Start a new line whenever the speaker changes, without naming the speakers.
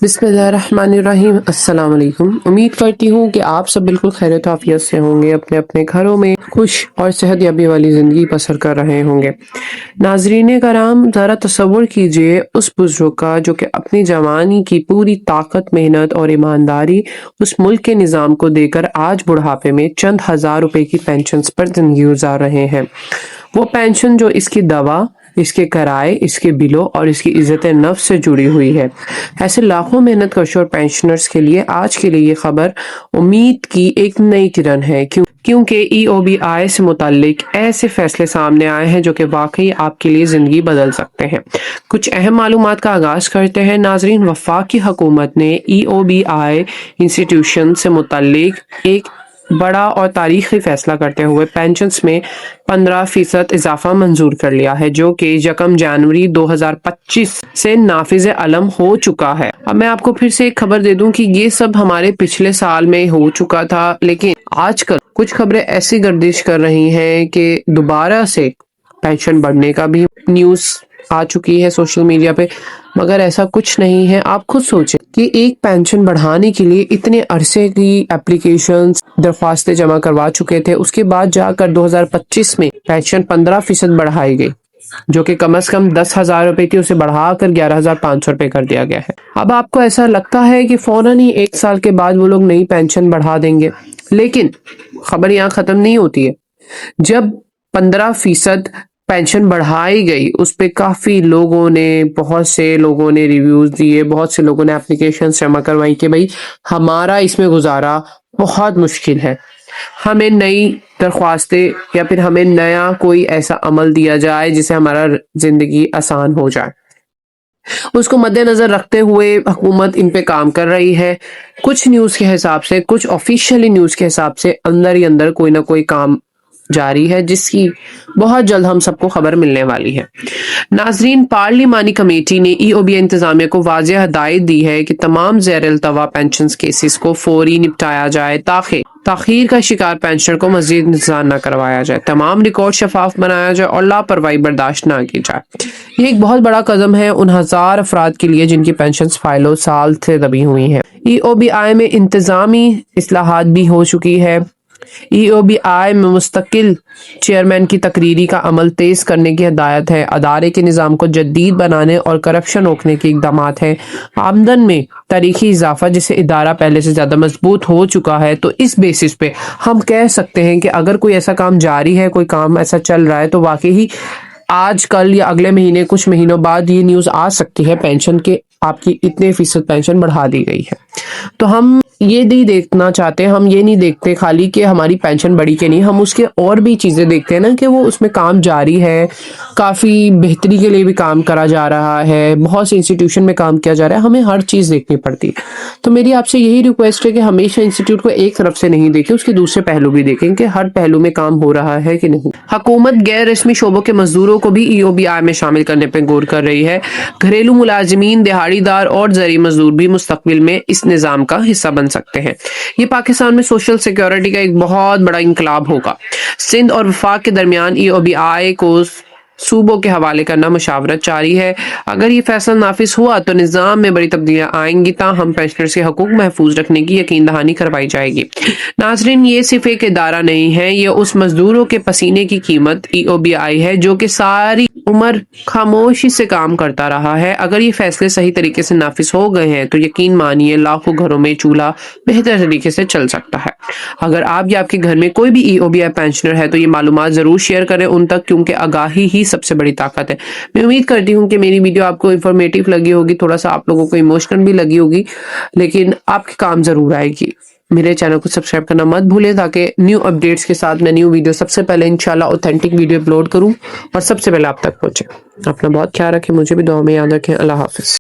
بسم اللہ الرحمن الرحیم۔ السلام علیکم۔ امید کرتی ہوں کہ آپ سب بالکل خیریت و عافیت سے ہوں گے، اپنے اپنے گھروں میں خوش اور صحت یابی والی زندگی بسر کر رہے ہوں گے۔ ناظرین کرام، ذرا تصور کیجئے اس بزرگ کا جو کہ اپنی جوانی کی پوری طاقت، محنت اور ایمانداری اس ملک کے نظام کو دے کر آج بڑھاپے میں چند ہزار روپے کی پینشنز پر زندگی گزار رہے ہیں۔ وہ پینشن جو اس کی دوا، اس کے کرائے، اس کے بلوں اور اس کی عزت نفس سے جڑی ہوئی ہے۔ ایسے لاکھوں محنت کش اور پینشنرز کے لیے آج کے لیے یہ خبر امید کی ایک نئی کرن ہے، کیونکہ ای او بی آئی سے متعلق ایسے فیصلے سامنے آئے ہیں جو کہ واقعی آپ کے لیے زندگی بدل سکتے ہیں۔ کچھ اہم معلومات کا آغاز کرتے ہیں۔ ناظرین، وفاقی حکومت نے ای او بی آئی انسٹیٹیوشن سے متعلق ایک بڑا اور تاریخی فیصلہ کرتے ہوئے پینشنز میں 15% اضافہ منظور کر لیا ہے، جو کہ 1 جنوری 2025 سے نافذ علم ہو چکا ہے۔ اب میں آپ کو پھر سے ایک خبر دے دوں کہ یہ سب ہمارے پچھلے سال میں ہو چکا تھا، لیکن آج کل کچھ خبریں ایسی گردش کر رہی ہیں کہ دوبارہ سے پینشن بڑھنے کا بھی نیوز آ چکی ہے سوشل میڈیا پہ، مگر ایسا کچھ نہیں ہے۔ آپ خود سوچیں کہ ایک پینشن بڑھانے کے لیے اتنے عرصے کی اپلیکیشنز، درخواستیں جمع کروا چکے تھے، اس کے بعد جا کر 2025 میں پینشن 15% بڑھائی گئی، جو کہ کم از کم 10,000 روپے تھی، اسے بڑھا کر 11,500 روپے کر دیا گیا ہے۔ اب آپ کو ایسا لگتا ہے کہ فوراً ہی 1 سال کے بعد وہ لوگ نئی پینشن بڑھا دیں گے، لیکن خبر یہاں ختم نہیں ہوتی ہے۔ جب 15% پینشن بڑھائی گئی، اس پہ کافی لوگوں نے، بہت سے لوگوں نے ریویوز دیے، بہت سے لوگوں نے اپلیکیشن جمع کروائی کہ بھائی ہمارا اس میں گزارا بہت مشکل ہے، ہمیں نئی درخواستیں یا پھر ہمیں نیا کوئی ایسا عمل دیا جائے جس سے ہمارا زندگی آسان ہو جائے۔ اس کو مد نظر رکھتے ہوئے حکومت ان پہ کام کر رہی ہے۔ کچھ نیوز کے حساب سے، کچھ آفیشیلی نیوز کے حساب سے اندر ہی اندر کوئی نہ کوئی کام جاری ہے، جس کی بہت جلد ہم سب کو خبر ملنے والی ہے۔ ناظرین، پارلیمانی کمیٹی نے ای او بی انتظامیہ کو واضح ہدایت دی ہے کہ تمام زیر التوا پینشنز کیسز کو فوری نپٹایا جائے تاکہ تاخیر کا شکار پینشنر کو مزید انتظار نہ کروایا جائے، تمام ریکارڈ شفاف بنایا جائے اور لاپرواہی برداشت نہ کی جائے۔ یہ ایک بہت بڑا قدم ہے ان ہزار افراد کے لیے جن کی پینشنز فائلوں سال سے دبی ہوئی ہیں۔ ای او بی آئی میں انتظامی اصلاحات بھی ہو چکی ہے۔ ای او بی آئی میں مستقل چیئرمین کی تقرری کا عمل تیز کرنے کی ہدایت ہے، ادارے کے نظام کو جدید بنانے اور کرپشن روکنے کے اقدامات ہیں، آمدن میں تاریخی اضافہ جس سے ادارہ پہلے سے زیادہ مضبوط ہو چکا ہے۔ تو اس بیسس پہ ہم کہہ سکتے ہیں کہ اگر کوئی ایسا کام جاری ہے، کوئی کام ایسا چل رہا ہے، تو واقعی آج کل یا اگلے مہینے، کچھ مہینوں بعد یہ نیوز آ سکتی ہے پینشن کے آپ کی اتنے فیصد پینشن بڑھا دی گئی ہے۔ تو ہم یہ نہیں دیکھنا چاہتے، ہم یہ نہیں دیکھتے خالی کہ ہماری پینشن بڑھی کہ نہیں، ہم اس کے اور بھی چیزیں دیکھتے ہیں نا کہ وہ اس میں کام جاری ہے، کافی بہتری کے لیے بھی کام کرا جا رہا ہے، بہت سے انسٹیٹیوشن میں کام کیا جا رہا ہے، ہمیں ہر چیز دیکھنی پڑتی ہے۔ تو میری آپ سے یہی ریکویسٹ ہے کہ ہمیشہ انسٹیٹیوٹ کو ایک طرف سے نہیں دیکھیں، اس کے دوسرے پہلو بھی دیکھیں کہ ہر پہلو میں کام ہو رہا ہے کہ نہیں۔ حکومت غیر رسمی شعبوں کے مزدوروں کو بھی ای او بی آئی میں شامل کرنے پہ غور کر رہی ہے۔ گھریلو ملازمین، دہاڑی دار اور زرعی مزدور بھی مستقبل میں اس نظام کا حصہ بن سکتے ہیں۔ یہ پاکستان میں سوشل سیکیورٹی کا ایک بہت بڑا انقلاب ہوگا۔ سندھ اور وفاق کے درمیان ای او بی آئی کو صوبوں کے حوالے کرنا مشاورت جاری ہے۔ اگر یہ فیصلہ نافذ ہوا تو نظام میں بڑی تبدیلیاں آئیں گی، تاہم پینشنرز کے حقوق محفوظ رکھنے کی یقین دہانی کروائی جائے گی۔ ناظرین، یہ صرف ایک ادارہ نہیں ہے، یہ اس مزدوروں کے پسینے کی قیمت ای او بی آئی ہے جو کہ ساری عمر خاموشی سے کام کرتا رہا ہے۔ اگر یہ فیصلے صحیح طریقے سے نافذ ہو گئے ہیں تو یقین مانیے لاکھوں گھروں میں چولہا بہتر طریقے سے چل سکتا ہے۔ اگر آپ یا آپ کے گھر میں کوئی بھی ای او بی آئی پینشنر ہے تو یہ معلومات ضرور شیئر کریں ان تک، کیونکہ آگاہی ہی سب سے بڑی طاقت ہے۔ میں امید کرتی ہوں کہ میری ویڈیو آپ کو انفارمیٹیو لگی ہوگی، تھوڑا سا آپ لوگوں کو ایموشنل بھی لگی ہوگی، لیکن آپ کے کام ضرور آئے گی۔ میرے چینل کو سبسکرائب کرنا مت بھولیں تاکہ نیو اپڈیٹس کے ساتھ میں نیو ویڈیو سب سے پہلے انشاءاللہ اوتھینٹک ویڈیو اپلوڈ کروں اور سب سے پہلے آپ تک پہنچے۔ اپنا بہت خیال رکھیں، مجھے بھی دعا میں یاد رکھیں۔ اللہ حافظ۔